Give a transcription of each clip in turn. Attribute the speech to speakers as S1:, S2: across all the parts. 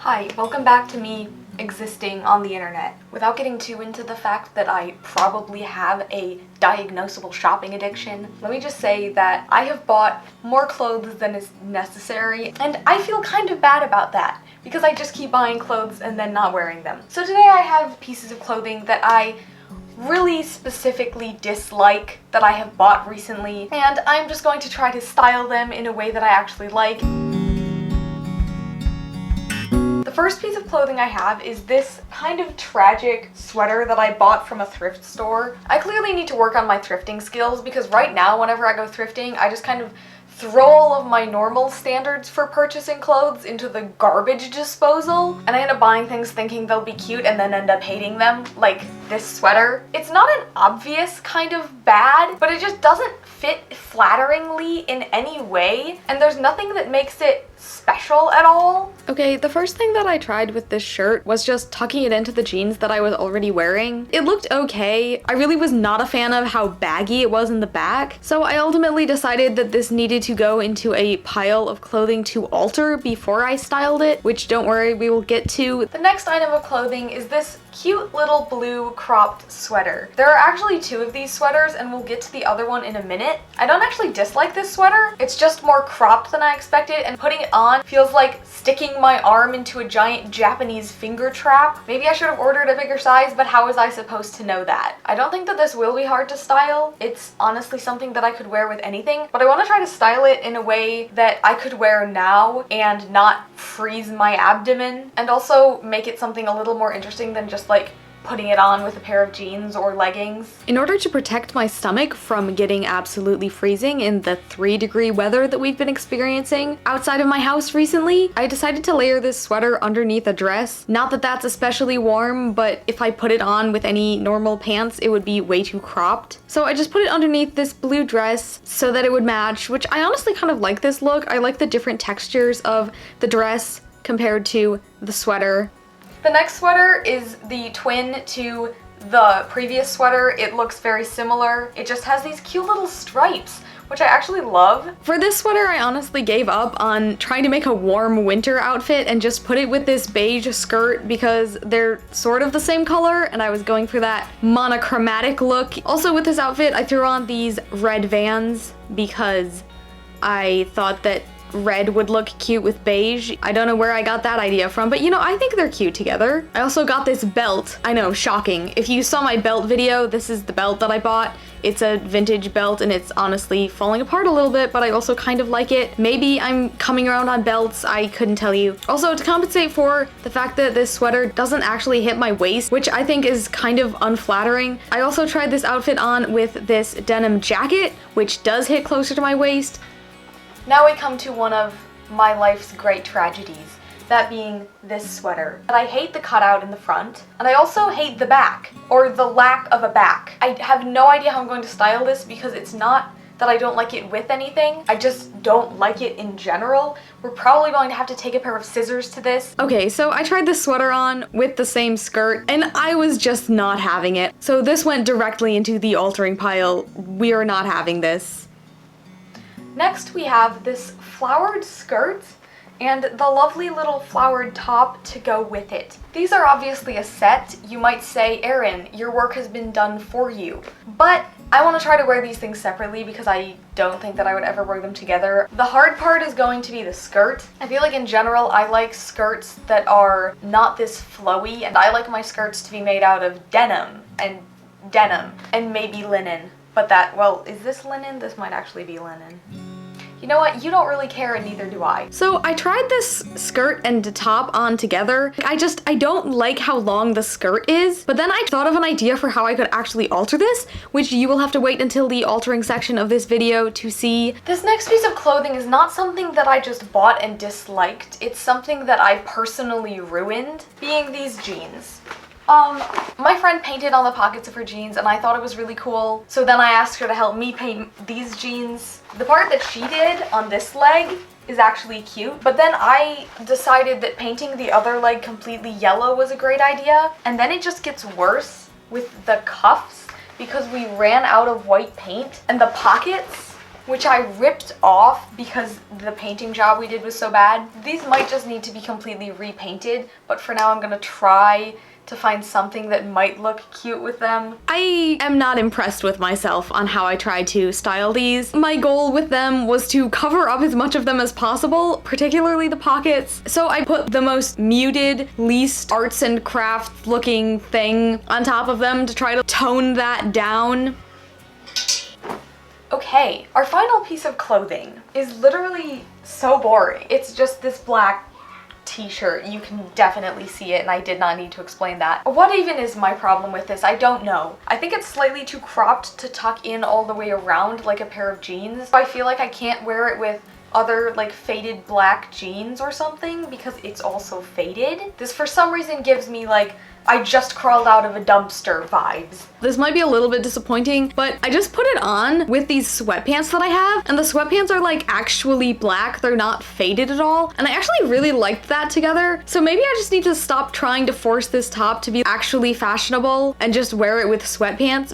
S1: Hi, welcome back to me existing on the internet. Without getting too into the fact that I probably have a diagnosable shopping addiction, let me just say that I have bought more clothes than is necessary, and I feel kind of bad about that because I just keep buying clothes and then not wearing them. So today I have pieces of clothing that I really specifically dislike that I have bought recently, and I'm just going to try to style them in a way that I actually like. The first piece of clothing I have is this kind of tragic sweater that I bought from a thrift store. I clearly need to work on my thrifting skills because right now whenever I go thrifting, I just kind of throw all of my normal standards for purchasing clothes into the garbage disposal, and I end up buying things thinking they'll be cute and then end up hating them, like this sweater. It's not an obvious kind of bad, but it just doesn't fit flatteringly in any way, and there's nothing that makes it special at all. Okay, the first thing that I tried with this shirt was just tucking it into the jeans that I was already wearing. It looked okay. I really was not a fan of how baggy it was in the back, so I ultimately decided that this needed to go into a pile of clothing to alter before I styled it, which don't worry, we will get to. The next item of clothing is this cute little blue cropped sweater. There are actually two of these sweaters, and we'll get to the other one in a minute. I don't actually dislike this sweater. It's just more cropped than I expected, and putting it on feels like sticking my arm into a giant Japanese finger trap. Maybe I should have ordered a bigger size, but how was I supposed to know that? I don't think that this will be hard to style. It's honestly something that I could wear with anything, but I want to try to style it in a way that I could wear now and not freeze my abdomen, and also make it something a little more interesting than just like putting it on with a pair of jeans or leggings. In order to protect my stomach from getting absolutely freezing in the 3-degree weather that we've been experiencing outside of my house recently, I decided to layer this sweater underneath a dress. Not that that's especially warm, but if I put it on with any normal pants, it would be way too cropped. So I just put it underneath this blue dress so that it would match, which I honestly kind of like this look. I like the different textures of the dress compared to the sweater. The next sweater is the twin to the previous sweater. It looks very similar. It just has these cute little stripes, which I actually love. For this sweater, I honestly gave up on trying to make a warm winter outfit and just put it with this beige skirt because they're sort of the same color, and I was going for that monochromatic look. Also with this outfit, I threw on these red Vans because I thought that red would look cute with beige. I don't know where I got that idea from, but you know, I think they're cute together. I also got this belt. I know, shocking. If you saw my belt video, this is the belt that I bought. It's a vintage belt and it's honestly falling apart a little bit, but I also kind of like it. Maybe I'm coming around on belts, I couldn't tell you. Also, to compensate for the fact that this sweater doesn't actually hit my waist, which I think is kind of unflattering, I also tried this outfit on with this denim jacket, which does hit closer to my waist. Now we come to one of my life's great tragedies, that being this sweater. And I hate the cutout in the front, and I also hate the back, or the lack of a back. I have no idea how I'm going to style this because it's not that I don't like it with anything, I just don't like it in general. We're probably going to have to take a pair of scissors to this. Okay, so I tried this sweater on with the same skirt, and I was just not having it. So this went directly into the altering pile. We are not having this. Next we have this flowered skirt and the lovely little flowered top to go with it. These are obviously a set. You might say, Erin, your work has been done for you. But I want to try to wear these things separately because I don't think that I would ever wear them together. The hard part is going to be the skirt. I feel like in general I like skirts that are not this flowy, and I like my skirts to be made out of denim and maybe linen. But that, well, is this linen? This might actually be linen. You know what? You don't really care, and neither do I. So I tried this skirt and top on together. I don't like how long the skirt is, but then I thought of an idea for how I could actually alter this, which you will have to wait until the altering section of this video to see. This next piece of clothing is not something that I just bought and disliked. It's something that I personally ruined, being these jeans. My friend painted on the pockets of her jeans and I thought it was really cool, so then I asked her to help me paint these jeans. The part that she did on this leg is actually cute, but then I decided that painting the other leg completely yellow was a great idea, and then it just gets worse with the cuffs because we ran out of white paint, and the pockets which I ripped off because the painting job we did was so bad. These might just need to be completely repainted, but for now I'm gonna try to find something that might look cute with them. I am not impressed with myself on how I tried to style these. My goal with them was to cover up as much of them as possible, particularly the pockets. So I put the most muted, least arts and crafts looking thing on top of them to try to tone that down. Okay, our final piece of clothing is literally so boring. It's just this black t-shirt. You can definitely see it, and I did not need to explain that. What even is my problem with this? I don't know. I think it's slightly too cropped to tuck in all the way around like a pair of jeans. I feel like I can't wear it with other like faded black jeans or something because it's also faded. This for some reason gives me like I just crawled out of a dumpster vibes. This might be a little bit disappointing, but I just put it on with these sweatpants that I have, and the sweatpants are like actually black. They're not faded at all, and I actually really liked that together. So maybe I just need to stop trying to force this top to be actually fashionable and just wear it with sweatpants.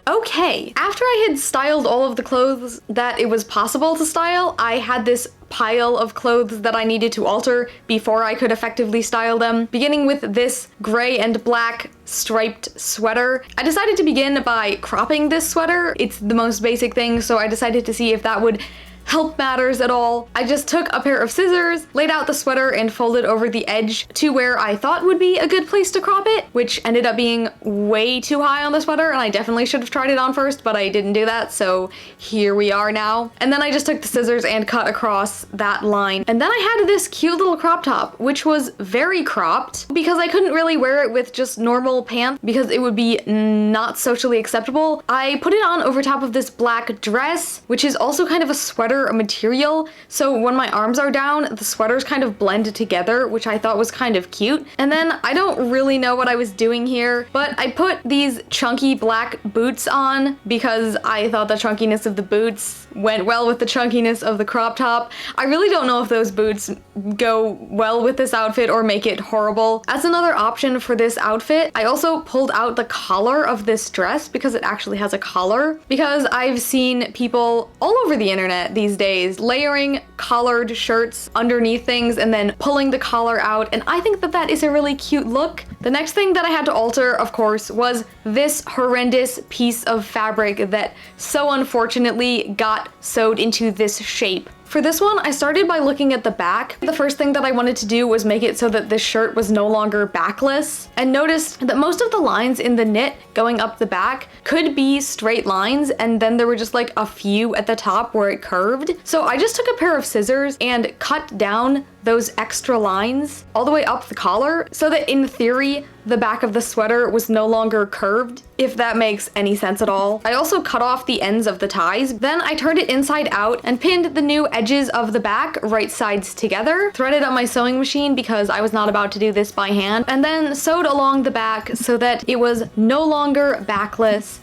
S1: Okay, after I had styled all of the clothes that it was possible to style, I had this pile of clothes that I needed to alter before I could effectively style them, beginning with this gray and black striped sweater. I decided to begin by cropping this sweater. It's the most basic thing, so I decided to see if that would help matters at all. I just took a pair of scissors, laid out the sweater, and folded over the edge to where I thought would be a good place to crop it, which ended up being way too high on the sweater, and I definitely should have tried it on first, but I didn't do that, so here we are now. And then I just took the scissors and cut across that line. And then I had this cute little crop top, which was very cropped because I couldn't really wear it with just normal pants because it would be not socially acceptable. I put it on over top of this black dress, which is also kind of a sweater material, so when my arms are down, the sweaters kind of blend together, which I thought was kind of cute. And then I don't really know what I was doing here, but I put these chunky black boots on because I thought the chunkiness of the boots went well with the chunkiness of the crop top. I really don't know if those boots go well with this outfit or make it horrible. As another option for this outfit, I also pulled out the collar of this dress because it actually has a collar, because I've seen people all over the internet these days layering collared shirts underneath things and then pulling the collar out, and I think that that is a really cute look. The next thing that I had to alter, of course, was this horrendous piece of fabric that so unfortunately got sewed into this shape. For this one, I started by looking at the back. The first thing that I wanted to do was make it so that this shirt was no longer backless, and noticed that most of the lines in the knit going up the back could be straight lines, and then there were just like a few at the top where it curved. So I just took a pair of scissors and cut down those extra lines all the way up the collar so that in theory the back of the sweater was no longer curved, if that makes any sense at all. I also cut off the ends of the ties. Then I turned it inside out and pinned the new edges of the back right sides together, threaded up my sewing machine because I was not about to do this by hand, and then sewed along the back so that it was no longer backless.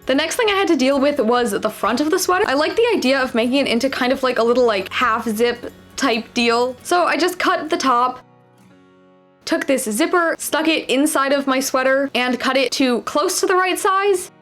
S1: The next thing I had to deal with was the front of the sweater. I like the idea of making it into kind of like a little like half zip type deal. So I just cut the top, took this zipper, stuck it inside of my sweater, and cut it to close to the right size.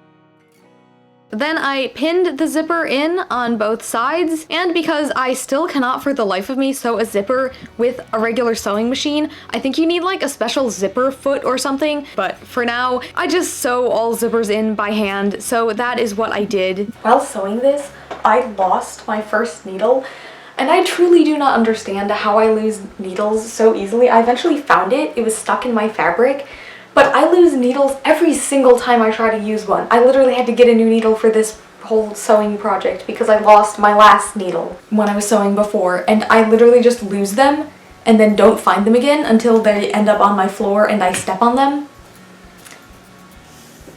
S1: Then I pinned the zipper in on both sides, and because I still cannot for the life of me sew a zipper with a regular sewing machine, I think you need like a special zipper foot or something, but for now, I just sew all zippers in by hand, so that is what I did. While sewing this, I lost my first needle, and I truly do not understand how I lose needles so easily. I eventually found it, it was stuck in my fabric, but I lose needles every single time I try to use one. I literally had to get a new needle for this whole sewing project because I lost my last needle when I was sewing before, and I literally just lose them and then don't find them again until they end up on my floor and I step on them.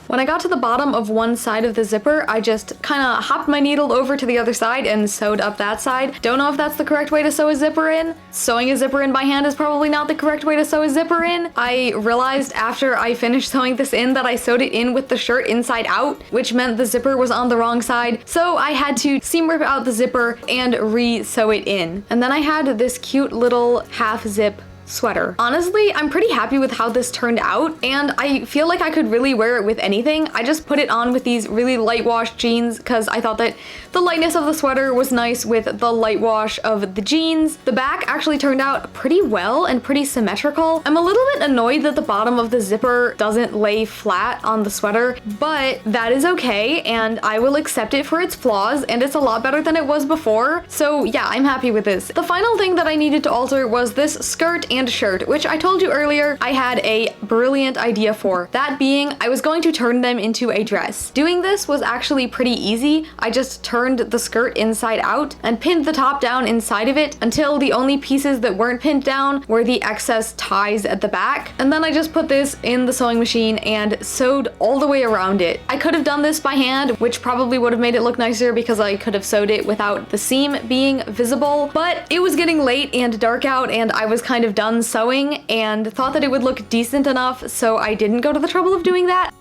S1: When I got to the bottom of one side of the zipper, I just kind of hopped my needle over to the other side and sewed up that side. Don't know if that's the correct way to sew a zipper in. Sewing a zipper in by hand is probably not the correct way to sew a zipper in. I realized after I finished sewing this in that I sewed it in with the shirt inside out, which meant the zipper was on the wrong side. So I had to seam rip out the zipper and re-sew it in. And then I had this cute little half zip sweater. Honestly, I'm pretty happy with how this turned out, and I feel like I could really wear it with anything. I just put it on with these really light wash jeans because I thought that the lightness of the sweater was nice with the light wash of the jeans. The back actually turned out pretty well and pretty symmetrical. I'm a little bit annoyed that the bottom of the zipper doesn't lay flat on the sweater, but that is okay, and I will accept it for its flaws, and it's a lot better than it was before. So yeah, I'm happy with this. The final thing that I needed to alter was this skirt and shirt, which I told you earlier I had a brilliant idea for. That being, I was going to turn them into a dress. Doing this was actually pretty easy. I just turned the skirt inside out and pinned the top down inside of it until the only pieces that weren't pinned down were the excess ties at the back. And then I just put this in the sewing machine and sewed all the way around it. I could have done this by hand, which probably would have made it look nicer because I could have sewed it without the seam being visible, but it was getting late and dark out and I was kind of done sewing and thought that it would look decent enough, so I didn't go to the trouble of doing that.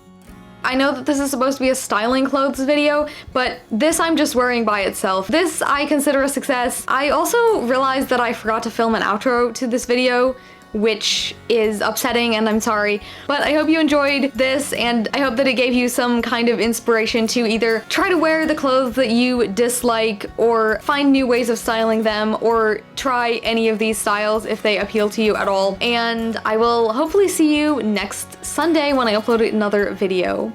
S1: I know that this is supposed to be a styling clothes video, but this I'm just wearing by itself. This I consider a success. I also realized that I forgot to film an outro to this video, which is upsetting, and I'm sorry, but I hope you enjoyed this, and I hope that it gave you some kind of inspiration to either try to wear the clothes that you dislike or find new ways of styling them or try any of these styles if they appeal to you at all. And I will hopefully see you next Sunday when I upload another video.